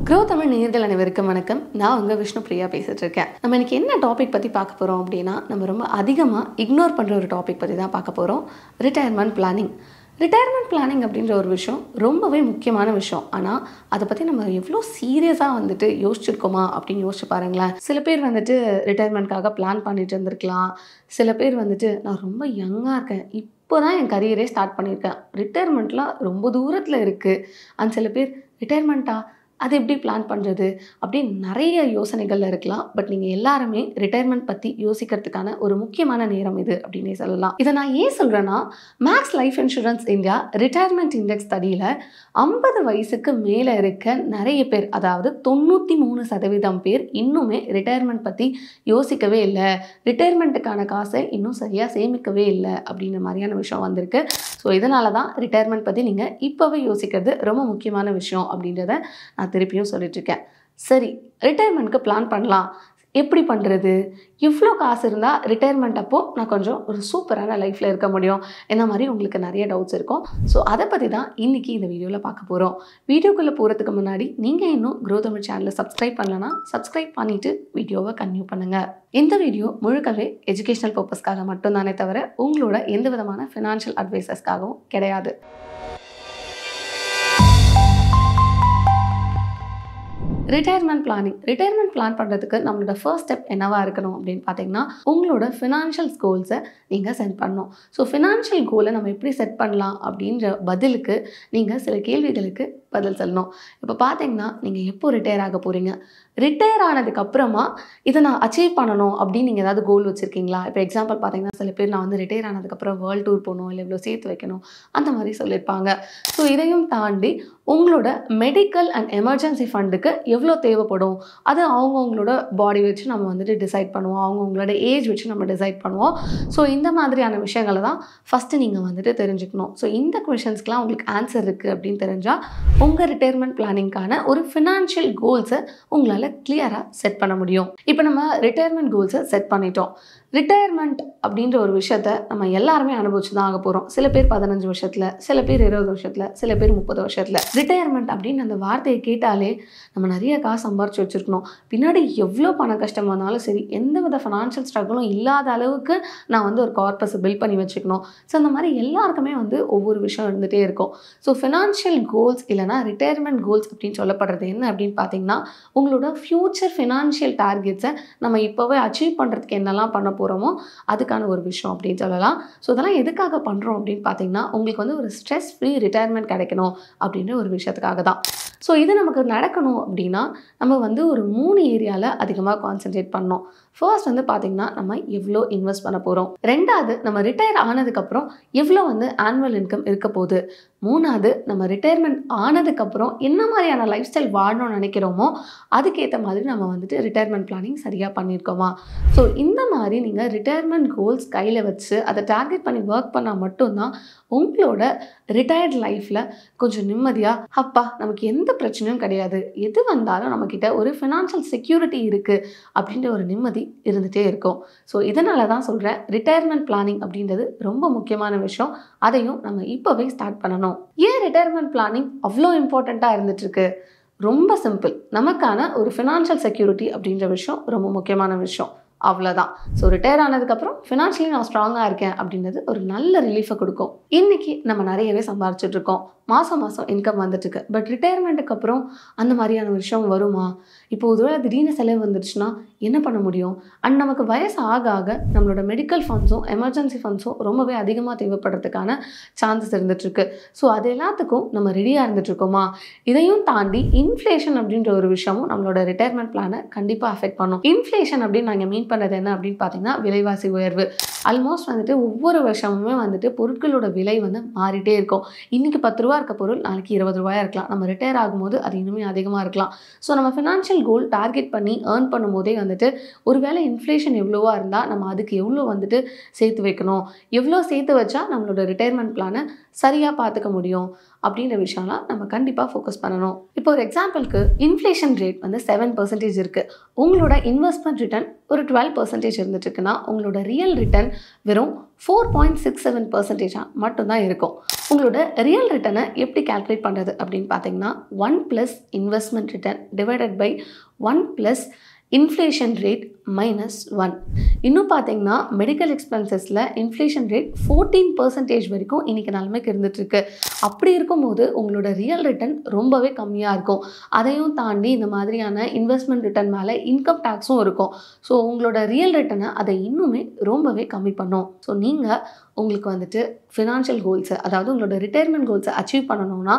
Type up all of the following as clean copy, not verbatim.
தமிழ் நேயர்கள் அனைவருக்கும் வணக்கம். நான் உங்கள் விஷ்ணு பிரியா பேசிட்டு இருக்கேன். நம்ம இன்னைக்கு என்ன டாபிக் பற்றி பார்க்க போகிறோம் அப்படின்னா, நம்ம ரொம்ப அதிகமாக இக்னோர் பண்ணுற ஒரு டாபிக் பற்றி தான் பார்க்க போகிறோம். Retirement planning. ரிட்டையர்மெண்ட் பிளானிங் அப்படின்ற ஒரு விஷயம் ரொம்பவே முக்கியமான விஷயம். ஆனால் அதை பற்றி நம்ம எவ்வளோ சீரியஸாக யோசிச்சிருக்கோமா அப்படின்னு யோசிச்சு பாருங்களேன். சில பேர் ரிட்டையர்மெண்ட்காக பிளான் பண்ணிட்டு இருந்திருக்கலாம். சில பேர் நான் ரொம்ப யங்காக இருக்கேன், இப்போ தான் என் கரியரே ஸ்டார்ட் பண்ணியிருக்கேன், ரிட்டையர்மெண்ட்லாம் ரொம்ப தூரத்தில் இருக்குது. அண்ட் சில பேர் ரிட்டையர்மெண்ட்டா அது எப்படி பிளான் பண்ணுறது அப்படின்னு நிறைய யோசனைகள் இருக்கலாம். பட் நீங்கள் எல்லாருமே ரிட்டையர்மெண்ட் பற்றி யோசிக்கிறதுக்கான ஒரு முக்கியமான நேரம் இது அப்படின்னே சொல்லலாம். இதை நான் ஏன் சொல்கிறேன்னா, Max life insurance India retirement index ஸ்டடியில் 50 வயசுக்கு மேலே இருக்க நிறைய பேர், அதாவது 93% பேர் இன்னுமே ரிட்டையர்மெண்ட் பற்றி யோசிக்கவே இல்லை, ரிட்டையர்மெண்ட்டுக்கான காசை இன்னும் சரியாக சேமிக்கவே இல்லை அப்படின்ற மாதிரியான விஷயம் வந்திருக்கு. ஸோ இதனால தான் ரிட்டையர்மெண்ட் பற்றி நீங்கள் இப்போவே யோசிக்கிறது ரொம்ப முக்கியமான விஷயம் அப்படின்றத நான் திருப்பியும் சொல்லிட்டுருக்கேன். சரி, ரிட்டையர்மெண்ட்க்கு பிளான் பண்ணலாம், எப்படி பண்ணுறது? இவ்வளோ காசு இருந்தால் ரிட்டையர்மெண்ட் அப்போது நான் கொஞ்சம் ஒரு சூப்பரான லைஃப்பில் இருக்க முடியும், என்ன மாதிரி உங்களுக்கு நிறைய டவுட்ஸ் இருக்கும். ஸோ அதை பற்றி தான் இன்றைக்கி இந்த வீடியோவில் பார்க்க போகிறோம். வீடியோக்குள்ளே போகிறதுக்கு முன்னாடி நீங்கள் இன்னும் க்ரோ தமிழ் சேனலை சப்ஸ்கிரைப் பண்ணலன்னா சப்ஸ்கிரைப் பண்ணிவிட்டு வீடியோவை கன்டினியூ பண்ணுங்கள். இந்த வீடியோ முழுக்கவே எஜுகேஷனல் பர்பஸ்க்காக மட்டும்தானே தவிர உங்களோட எந்த விதமான ஃபினான்ஷியல் அட்வைசஸ்க்காகவும் கிடையாது. ரிட்டையர்மெண்ட் பிளான் பண்ணுறதுக்கு நம்மளோட ஃபர்ஸ்ட் ஸ்டெப் என்னவா இருக்கணும் அப்படின்னு பார்த்தீங்கன்னா, உங்களோட ஃபினான்ஷியல் கோல்ஸை நீங்கள் செட் பண்ணணும். ஸோ ஃபினான்ஷியல் கோலை நம்ம எப்படி செட் பண்ணலாம் அப்படின்ற பதிலுக்கு நீங்கள் சில கேள்விகளுக்கு பதில் சொல்லணும். இப்போ பார்த்தீங்கன்னா, நீங்கள் எப்போ ரிட்டையர் ஆக போகிறீங்க, ரிட்டையர் ஆனதுக்கப்புறமா இதை நான் அச்சீவ் பண்ணணும் அப்படின்னு நீங்கள் ஏதாவது கோல் வச்சுருக்கீங்களா? இப்போ எக்ஸாம்பிள் பார்த்தீங்கன்னா, சில பேர் நான் ரிட்டையர் ஆனதுக்கப்புறம் வேர்ல்டு டூர் போகணும், இல்லை இவ்வளோ சேர்த்து வைக்கணும், அந்த மாதிரி சொல்லியிருப்பாங்க. ஸோ இதையும் தாண்டி உங்களோட மெடிக்கல் அண்ட் எமர்ஜென்சி ஃபண்டுக்கு எவ்வளோ தேவைப்படும், அது அவங்கவுங்களோட பாடி வச்சு நம்ம டிசைட் பண்ணுவோம், அவங்கவுங்களோட ஏஜ் வச்சு நம்ம டிசைட் பண்ணுவோம். ஸோ இந்த மாதிரியான விஷயங்களை தான் ஃபஸ்ட்டு நீங்கள் தெரிஞ்சுக்கணும். ஸோ இந்த கொஷின்ஸ்க்கெலாம் உங்களுக்கு ஆன்சர் இருக்குது அப்படின்னு தெரிஞ்சால் உங்கள் ரிட்டையர்மெண்ட் பிளானிங்கான ஒரு ஃபினான்ஷியல் கோல்ஸை உங்களால் கிளியராக செட் பண்ண முடியும். இப்போ நம்ம ரிட்டையர்மெண்ட் கோல்ஸை செட் பண்ணிட்டோம். ரிட்டையர்மெண்ட் அப்படின்ற ஒரு விஷயத்த நம்ம எல்லாருமே அனுபவிச்சு தான் ஆக போகிறோம். சில பேர் 15 வருஷத்தில், சில பேர் 20 வருஷத்தில், சில பேர் 30 வருஷத்தில். ரிட்டையர்மெண்ட் அப்படின்னு அந்த வார்த்தையை கேட்டாலே நம்ம நிறைய காசு சம்பாரிச்சு வச்சுருக்கணும், பின்னாடி எவ்வளோ பண கஷ்டம் வந்தாலும் சரி, எந்த வித ஃபினான்ஷியல் ஸ்ட்ரகிளும் இல்லாத அளவுக்கு நான் ஒரு கார்பஸை பில்ட் பண்ணி வச்சுக்கணும். ஸோ அந்த மாதிரி எல்லாருக்குமே ஒவ்வொரு விஷயம் இருந்துகிட்டே இருக்கும். ஸோ ஃபினான்ஷியல் கோல்ஸ் இல்லைனா ரிட்டையர்மெண்ட் கோல்ஸ் அப்படின்னு சொல்லப்படுறது என்ன அப்படின்னு பார்த்தீங்கன்னா, உங்களோட ஃப்யூச்சர் ஃபினான்ஷியல் டார்கெட்ஸை நம்ம இப்போவே அச்சீவ் பண்ணுறதுக்கு என்னெல்லாம் பண்ண போகிறோமோ அதுக்கான ஒரு விஷயம் அப்படின்னு சொல்லலாம். ஸோ இதெல்லாம் எதுக்காக பண்ணுறோம் அப்படின்னு பார்த்தீங்கன்னா, உங்களுக்கு ஒரு ஸ்ட்ரெஸ் ஃப்ரீ ரிட்டையர்மெண்ட் கிடைக்கணும் அப்படின்ற ஒரு விஷயத்துக்காக தான். ஸோ இது நமக்கு நடக்கணும் அப்படின்னா நம்ம ஒரு 3 ஏரியாவில் அதிகமாக கான்சென்ட்ரேட் பண்ணோம். ஃபர்ஸ்ட் பார்த்தீங்கன்னா, நம்ம எவ்வளோ இன்வெஸ்ட் பண்ண போகிறோம். ரெண்டாவது, நம்ம ரிட்டையர் ஆனதுக்கப்புறம் எவ்வளோ ஆனுவல் இன்கம் இருக்க போகுது. மூணாவது, நம்ம ரிட்டையர்மெண்ட் ஆனதுக்கப்புறம் என்ன மாதிரியான லைஃப் ஸ்டைல் வாழணும்னு நினைக்கிறோமோ அதுக்கேற்ற மாதிரி நம்ம ரிட்டையர்மெண்ட் பிளானிங் சரியாக பண்ணியிருக்கோமா. ஸோ இந்த மாதிரி நீங்கள் ரிட்டையர்மெண்ட் கோல்ஸ் கையில் வச்சு அதை டார்கெட் பண்ணி ஒர்க் பண்ணால் மட்டும்தான் உங்களோட ரிட்டையர்ட் லைஃப்பில் கொஞ்சம் நிம்மதியாக, அப்பா நமக்கு எந்த பிரச்சனையும் கிடையாது, எது வந்தாலும் நம்மக்கிட்ட ஒரு ஃபினான்ஷியல் செக்யூரிட்டி இருக்குது அப்படின்ற ஒரு நிம்மதி இருந்துகிட்டே இருக்கும். ஸோ இதனால தான் சொல்கிறேன், ரிட்டையர்மெண்ட் பிளானிங் அப்படின்றது ரொம்ப முக்கியமான விஷயம். அதையும் நம்ம இப்போவே ஸ்டார்ட் பண்ணணும். ஏன் ரிட்டையர்மெண்ட் பிளானிங் அவ்வளோ இம்பார்ட்டண்ட்டாக இருந்துகிட்ருக்கு? ரொம்ப சிம்பிள், நமக்கான ஒரு ஃபினான்ஷியல் செக்யூரிட்டி அப்படின்ற விஷயம் ரொம்ப முக்கியமான விஷயம், அவ்வளோதான். ஸோ ரிட்டையர் ஆனதுக்கப்புறம் ஃபினான்ஷியலி நான் ஸ்ட்ராங்காக இருக்கேன் அப்படின்றது ஒரு நல்ல ரிலீஃபை கொடுக்கும். இன்றைக்கி நம்ம நிறையவே சம்பாரிச்சிட்ருக்கோம், மாதம் இன்கம் வந்துட்டுருக்கு. பட் ரிட்டையர்மெண்ட்டுக்கு அப்புறம் அந்த மாதிரியான விஷயம் வருமா? இப்போ ஒருவேளை திடீர்னு செலவு வந்துடுச்சுன்னா என்ன பண்ண முடியும்? அண்ட் நமக்கு வயசு ஆக ஆக நம்மளோட மெடிக்கல் ஃபண்ட்ஸும் எமர்ஜென்சி ஃபண்ட்ஸும் ரொம்பவே அதிகமாக தேவைப்படுறதுக்கான சான்சஸ் இருந்துகிட்ருக்கு. ஸோ அது எல்லாத்துக்கும் நம்ம ரெடியாக இருந்துகிட்ருக்கோமா? இதையும் தாண்டி இன்ஃப்ளேஷன் அப்படின்ற ஒரு விஷயமும் நம்மளோட ரிட்டையர்மெண்ட் பிளானை கண்டிப்பாக அஃபெக்ட் பண்ணும். இன்ஃப்ளேஷன் அப்படின்னு நாங்கள் மீன் பண்ணுறது என்ன அப்படின்னு பார்த்தீங்கன்னா, விலைவாசி உயர்வு. ஆல்மோஸ்ட் ஒவ்வொரு வருஷமுமே பொருட்களோட விலை மாறிட்டே இருக்கும். இன்றைக்கி 10 ரூபா இருக்க பொருள் நாளைக்கு 20 ரூபாயாக இருக்கலாம். நம்ம ரிட்டையர் ஆகும்போது அது இன்னுமே அதிகமாக இருக்கலாம். ஸோ நம்ம ஃபினான்ஷியல் கோல் டார்கெட் பண்ணி ஏர்ன் பண்ணும்போதே வந்துட்டு ஒருவேளை இன்ஃப்ளேஷன் எவ்வளோவா இருந்தால் நம்ம அதுக்கு எவ்வளோ வந்துட்டு சேர்த்து வைக்கணும், எவ்வளோ சேர்த்து வச்சா நம்மளோட ரிட்டையர்மெண்ட் பிளானை சரியாக பார்த்துக்க முடியும் அப்படின்ற விஷயம்லாம் நம்ம கண்டிப்பாக ஃபோக்கஸ் பண்ணணும். இப்போ ஒரு எக்ஸாம்பிளுக்கு இன்ஃப்ளேஷன் ரேட் வந்து 7% இருக்குது. உங்களோட இன்வெஸ்ட்மெண்ட் ரிட்டர்ன் ஒரு 12% இருந்துட்டு இருக்குன்னா உங்களோட ரியல் ரிட்டர்ன் வெறும் 4.67% மட்டும்தான் இருக்கும். உங்களோட ரியல் ரிட்டர்னை எப்படி கால்குலேட் பண்ணுறது அப்படின்னு பார்த்தீங்கன்னா 1 + investment return divided by 1 + inflation rate -1. இன்னும் பார்த்தீங்கன்னா மெடிக்கல் எக்ஸ்பென்சஸில் இன்ஃப்ளேஷன் ரேட் 14% வரைக்கும் இன்றைக்கி நிலைமைக்கு இருந்துகிட்ருக்கு. அப்படி இருக்கும்போது உங்களோட ரியல் ரிட்டர்ன் ரொம்பவே கம்மியாக இருக்கும். அதையும் தாண்டி இந்த மாதிரியான இன்வெஸ்ட்மெண்ட் ரிட்டர்ன் மேலே இன்கம் டேக்ஸும் இருக்கும். ஸோ உங்களோட ரியல் ரிட்டர்னை அதை இன்னுமே ரொம்பவே கம்மி பண்ணும். ஸோ நீங்கள் உங்களுக்கு வந்துட்டு ஃபினான்ஷியல் கோல்ஸை, அதாவது உங்களோட ரிட்டையர்மெண்ட் கோல்ஸை அச்சீவ் பண்ணணும்னா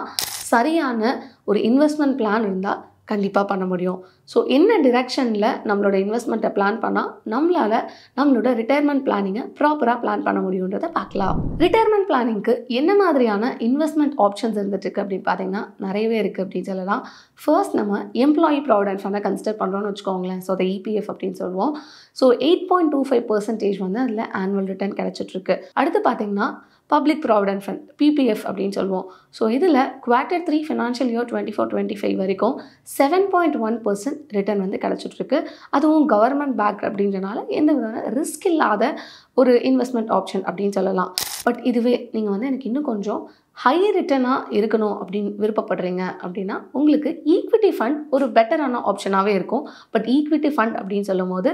சரியான ஒரு இன்வெஸ்ட்மெண்ட் பிளான் இருந்தால் கண்டிப்பாக பண்ண முடியும். ஸோ என்ன டிரெக்ஷனில் நம்மளோட இன்வெஸ்ட்மெண்ட்டை பிளான் பண்ணால் நம்மளால் நம்மளோட ரிட்டையர்மெண்ட் பிளானிங்கை ப்ராப்பராக பிளான் பண்ண முடியுன்றதை பார்க்கலாம். ரிட்டையர்மெண்ட் பிளானிங்க்கு என்ன மாதிரியான இன்வெஸ்ட்மெண்ட் ஆப்ஷன்ஸ் இருந்துட்டுருக்கு அப்படின்னு பார்த்தீங்கன்னா நிறையவே இருக்குது அப்படின்னு சொல்லலாம். ஃபர்ஸ்ட் நம்ம எம்ப்ளாயி ப்ராவிடென்ட் ஃபண்டை கன்சிடர் பண்ணுறோன்னு வச்சுக்கோங்களேன். ஸோ அதை EPF அப்படின்னு சொல்லுவோம். ஸோ 8.25% வந்து அதில் ஆனுவல் ரிட்டர்ன் கிடச்சிட்ருக்கு. அடுத்து பார்த்தீங்கன்னா பப்ளிக் ப்ராவிடென்ட் ஃபண்ட் PPF அப்படின்னு சொல்லுவோம். ஸோ இதில் Q3 ஃபினான்ஷியல் இயர் 24-25 வரைக்கும் 7.1% ரிட்டர்ன் வந்து கிடச்சிட்ருக்கு. அதுவும் கவர்மெண்ட் பேக் அப்படின்றனால எந்த விதமான ரிஸ்க் இல்லாத ஒரு இன்வெஸ்ட்மெண்ட் ஆப்ஷன் அப்படின்னு சொல்லலாம். பட் இதுவே நீங்கள் வந்து எனக்கு இன்னும் கொஞ்சம் ஹை ரிட்டர்னாக இருக்கணும் அப்படின்னு விருப்பப்படுறீங்க அப்படின்னா உங்களுக்கு ஈக்விட்டி ஃபண்ட் ஒரு பெட்டரான ஆப்ஷனாகவே இருக்கும். பட் ஈக்விட்டி ஃபண்ட் அப்படின்னு சொல்லும் போது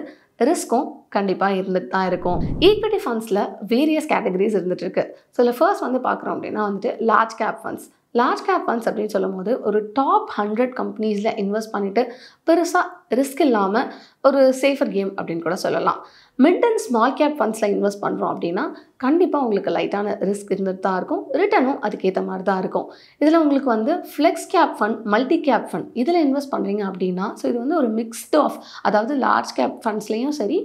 ரிஸ்க்கும் கண்டிப்பாக இருந்துட்டு தான் இருக்கும். ஈக்விட்டி ஃபண்ட்ஸில் வேரியஸ் கேட்டகரிஸ் இருந்துகிட்ருக்கு. ஸோ இதில் ஃபர்ஸ்ட் வந்து பார்க்குறோம் அப்படின்னா வந்துட்டு large cap funds. Large cap funds அப்படின்னு சொல்லும் போது ஒரு டாப் 100 கம்பெனிஸில் இன்வெஸ்ட் பண்ணிவிட்டு பெருசாக ரிஸ்க் இல்லாமல் ஒரு சேஃபர் கேம் அப்படின்னு கூட சொல்லலாம். மிட் அண்ட் ஸ்மால் கேப் ஃபண்ட்ஸில் இன்வெஸ்ட் பண்ணுறோம் அப்படின்னா கண்டிப்பாக உங்களுக்கு லைட்டான ரிஸ்க் இருந்துட்டு தான் இருக்கும். ரிட்டர்னும் அதுக்கேற்ற மாதிரி தான் இருக்கும். இதில் உங்களுக்கு வந்து flex cap fund, multi cap fund இதில் இன்வெஸ்ட் பண்ணுறீங்க அப்படின்னா ஸோ இது வந்து ஒரு மிக்ஸ்டு ஆஃப், அதாவது லார்ஜ் கேப் ஃபண்ட்ஸ்லேயும் சரி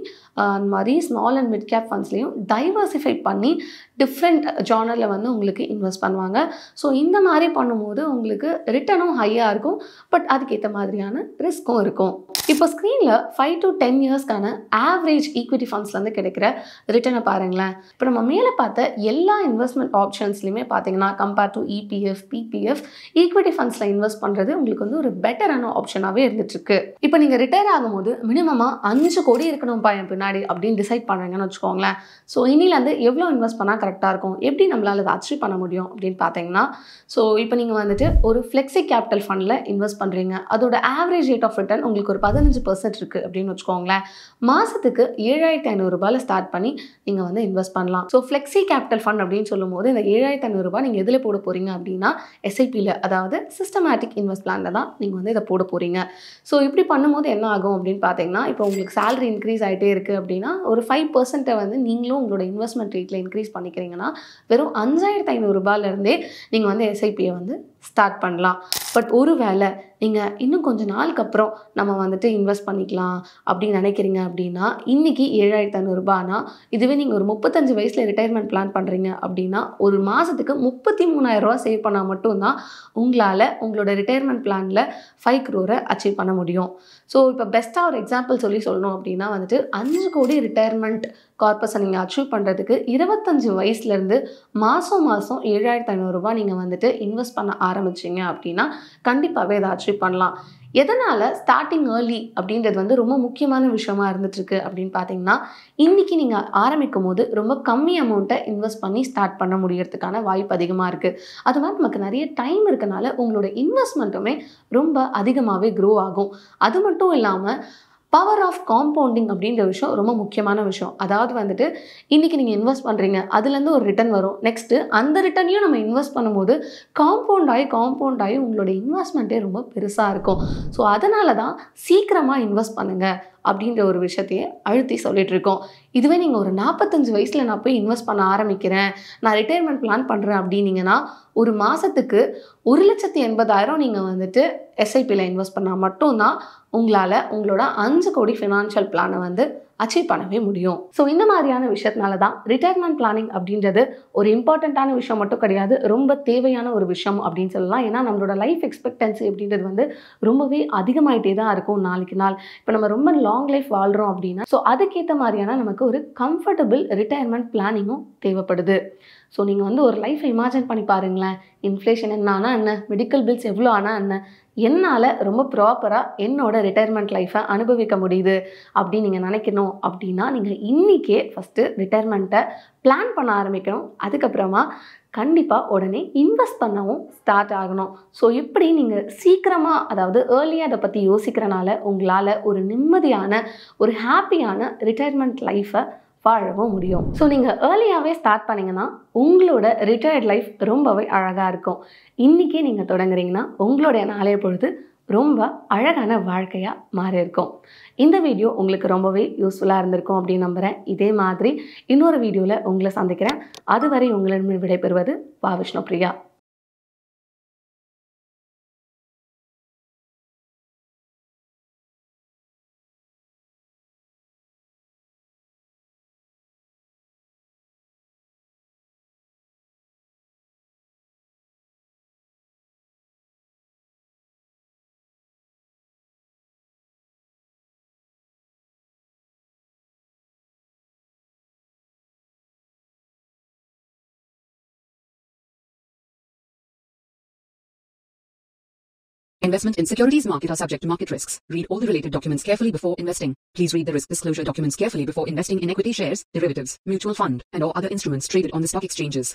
அந்த மாதிரி ஸ்மால் அண்ட் மிட் கேப் ஃபண்ட்ஸ்லேயும் டைவர்சிஃபை பண்ணி டிஃப்ரெண்ட் ஜானரில் வந்து உங்களுக்கு இன்வெஸ்ட் பண்ணுவாங்க. ஸோ இந்த மாதிரி பண்ணும்போது உங்களுக்கு ரிட்டர்னும் ஹையாக இருக்கும். பட் அதுக்கேற்ற மாதிரியான ரிஸ்க்கும் இருக்கும். இப்போ ஸ்க்ரீனில் 5 to 10 இயர்ஸ்க்கான ஆவரேஜ் ஈக்விட்டி ஃபண்ட்ஸ்லேருந்து கிடைக்கிற ரிட்டர்னை பாருங்களேன். இப்போ நம்ம மேலே பார்த்த எல்லா இன்வெஸ்ட்மெண்ட் ஆப்ஷன்ஸ்லையுமே பார்த்தீங்கன்னா compare to EPF, PPF, equity ஃபண்ட்ஸில் இன்வெஸ்ட் பண்ணுறது உங்களுக்கு வந்து ஒரு பெட்டரான ஆப்ஷனாகவே இருந்துட்டுருக்கு. இப்போ நீங்கள் ரிட்டையர் ஆகும்போது மினிமமாக 5 கோடி இருக்கணும்ப்பா என் பின்னாடி அப்படின்னு டிசைட் பண்ணுறீங்கன்னு வச்சுக்கோங்களேன். ஸோ இன்னிலேருந்து எவ்வளோ இன்வெஸ்ட் பண்ணால் கரெக்டாக இருக்கும், எப்படி நம்மளால் அதை அச்சீவ் பண்ண முடியும் அப்படின்னு பார்த்தீங்கன்னா ஸோ இப்போ நீங்கள் வந்துட்டு ஒரு ஃப்ளெக்ஸி கேபிட்டல் ஃபண்டில் இன்வெஸ்ட் பண்ணுறீங்க. அதோட ஆவரேஜ் ரேட் ஆஃப் ரிட்டர்ன் உங்களுக்கு ஒரு 15% இருக்குது அப்படின்னு வச்சுக்கோங்களேன். மாதத்துக்கு 7,500 ரூபாயில் ஸ்டார்ட் பண்ணி நீங்கள் வந்து இன்வெஸ்ட் பண்ணலாம். ஸோ ஃப்ளெக்ஸி கேபிட்டல் ஃபண்ட் அப்படின்னு சொல்லும்போது இந்த 7,500 ரூபாய் நீங்கள் எதில் போட போகிறீங்க அப்படின்னா SIPயில், அதாவது சிஸ்டமேட்டிக் இன்வெஸ்ட் பிளானில் தான் நீங்கள் வந்து இதை போட போகிறீங்க. ஸோ இப்படி பண்ணும்போது என்ன ஆகும் அப்படின்னு பார்த்தீங்கன்னா இப்போ உங்களுக்கு சேலரி இன்க்ரீஸ் ஆகிட்டே இருக்குது அப்படின்னா ஒரு 5% வந்து நீங்களும் உங்களோட இன்வெஸ்ட்மெண்ட் ரேட்டில் இன்க்ரீஸ் பண்ணிக்கிறீங்கன்னா வெறும் 5,500 ரூபாயிலேருந்தே நீங்கள் வந்து SIPயை வந்து ஸ்டார்ட் பண்ணலாம். பட் ஒரு வேளை நீங்கள் இன்னும் கொஞ்சம் நாளுக்கு அப்புறம் நம்ம வந்துட்டு இன்வெஸ்ட் பண்ணிக்கலாம் அப்படின்னு நினைக்கிறீங்க அப்படின்னா இன்றைக்கி 7,500 ரூபானா இதுவே நீங்கள் ஒரு 35 வயசில் ரிட்டையர்மெண்ட் பிளான் பண்ணுறீங்க அப்படின்னா ஒரு மாதத்துக்கு 33,000 ரூபா சேவ் பண்ணால் மட்டும்தான் உங்களால் உங்களோட ரிட்டையர்மெண்ட் பிளானில் 5 crore அச்சீவ் பண்ண முடியும். ஸோ இப்போ பெஸ்ட்டாக ஒரு எக்ஸாம்பிள் சொல்லணும் அப்படின்னா வந்துட்டு 5 கோடி ரிட்டையர்மெண்ட் கார்பஸை நீங்கள் அச்சீவ் பண்ணுறதுக்கு 25 வயசுலேருந்து மாதம் 7,500 ரூபாய் நீங்கள் வந்துட்டு இன்வெஸ்ட் பண்ண ஆரம்பிச்சிங்க அப்படின்னா கண்டிப்பாகவே அதை அச்சீவ் பண்ணலாம். எதனால் ஸ்டார்டிங் ஏர்லி அப்படின்றது வந்து ரொம்ப முக்கியமான விஷயமா இருந்துகிட்ருக்கு அப்படின்னு பார்த்தீங்கன்னா இன்றைக்கி நீங்கள் ஆரம்பிக்கும் போது ரொம்ப கம்மி அமௌண்ட்டை இன்வெஸ்ட் பண்ணி ஸ்டார்ட் பண்ண முடியறதுக்கான வாய்ப்பு அதிகமாக இருக்குது. அது மாதிரி நமக்கு நிறைய டைம் இருக்கனால உங்களோட இன்வெஸ்ட்மெண்ட்டுமே ரொம்ப அதிகமாகவே க்ரோ ஆகும். அது மட்டும் இல்லாமல் பவர் ஆஃப் காம்பவுண்டிங் அப்படின்ற விஷயம் ரொம்ப முக்கியமான விஷயம். அதாவது வந்துட்டு இன்றைக்கி நீங்கள் இன்வெஸ்ட் பண்ணுறீங்க, அதுலேருந்து ஒரு ரிட்டர்ன் வரும். நெக்ஸ்ட்டு அந்த ரிட்டர்னையும் நம்ம இன்வெஸ்ட் பண்ணும்போது காம்பவுண்ட் ஆகி உங்களோட இன்வெஸ்ட்மெண்ட்டே ரொம்ப பெருசாக இருக்கும். ஸோ அதனால தான் சீக்கிரமாக இன்வெஸ்ட் பண்ணுங்கள் அப்படின்ற ஒரு விஷயத்தையே அழுத்தி சொல்லிட்டு இருக்கோம். இதுவே நீங்கள் ஒரு 45 வயசில் நான் போய் இன்வெஸ்ட் பண்ண ஆரம்பிக்கிறேன், நான் ரிட்டையர்மெண்ட் பிளான் பண்ணுறேன் அப்படின்னீங்கன்னா ஒரு மாதத்துக்கு 1,80,000 நீங்கள் வந்துட்டு SIPயில் இன்வெஸ்ட் பண்ணால் மட்டும்தான் உங்களால் உங்களோட 5 கோடி ஃபினான்ஷியல் பிளானை வந்து அச்சீவ் பண்ணவே முடியும். ஸோ இந்த மாதிரியான விஷயத்தினால தான் ரிட்டையர்மெண்ட் பிளானிங் அப்படின்றது ஒரு இம்பார்ட்டண்ட்டான விஷயம் மட்டும் கிடையாது, ரொம்ப தேவையான ஒரு விஷயம் அப்படின்னு சொல்லலாம். ஏன்னா நம்மளோட லைஃப் எக்ஸ்பெக்டன்சி அப்படின்றது வந்து ரொம்பவே அதிகமாயிட்டே தான் இருக்கும் நாளுக்கு நாள். இப்போ நம்ம ரொம்ப லாங் லைஃப் வாழ்கிறோம் அப்படின்னா ஸோ அதுக்கேற்ற மாதிரியான நமக்கு ஒரு கம்ஃபர்டபுள் ரிட்டையர்மெண்ட் பிளானிங்கும் தேவைப்படுது. ஸோ நீங்கள் வந்து ஒரு லைஃப்பை இமேஜின் பண்ணி பாருங்களேன். இன்ஃப்ளேஷன் என்ன ஆனால் என்ன, மெடிக்கல் பில்ஸ் எவ்வளோ ஆனால் என்ன, என்னால் ரொம்ப ப்ராப்பராக என்னோட ரிட்டையர்மெண்ட் லைஃப்பை அனுபவிக்க முடியுது அப்படின்னு நீங்கள் நினைக்கணும் அப்படின்னா நீங்கள் இன்றைக்கே ஃபஸ்ட்டு ரிட்டையர்மெண்ட்டை பிளான் பண்ண ஆரம்பிக்கணும். அதுக்கப்புறமா கண்டிப்பாக உடனே இன்வெஸ்ட் பண்ணவும் ஸ்டார்ட் ஆகணும். ஸோ இப்படி நீங்கள் சீக்கிரமாக, அதாவது ஏர்லியாக அதை பற்றி யோசிக்கிறனால உங்களால் ஒரு நிம்மதியான, ஒரு ஹாப்பியான ரிட்டையர்மெண்ட் லைஃப்பை வாழவும் முடியும். ஸோ நீங்கள் ஏர்லியாகவே ஸ்டார்ட் பண்ணிங்கன்னா உங்களோட ரிட்டையர்ட் லைஃப் ரொம்பவே அழகாக இருக்கும். இன்றைக்கே நீங்கள் தொடங்குறீங்கன்னா உங்களுடைய நாளைய பொழுது ரொம்ப அழகான வாழ்க்கையாக மாறி இருக்கும். இந்த வீடியோ உங்களுக்கு ரொம்பவே யூஸ்ஃபுல்லாக இருந்திருக்கும் அப்படின்னு நம்புகிறேன். இதே மாதிரி இன்னொரு வீடியோவில் உங்களை சந்திக்கிறேன். அதுவரை உங்களிடம் விடைபெறுவது Vishnupriya. Investment in securities market are subject to market risks. Read all the related documents carefully before investing. Please read the risk disclosure documents carefully before investing in equity shares, derivatives, mutual fund, and or other instruments traded on the stock exchanges.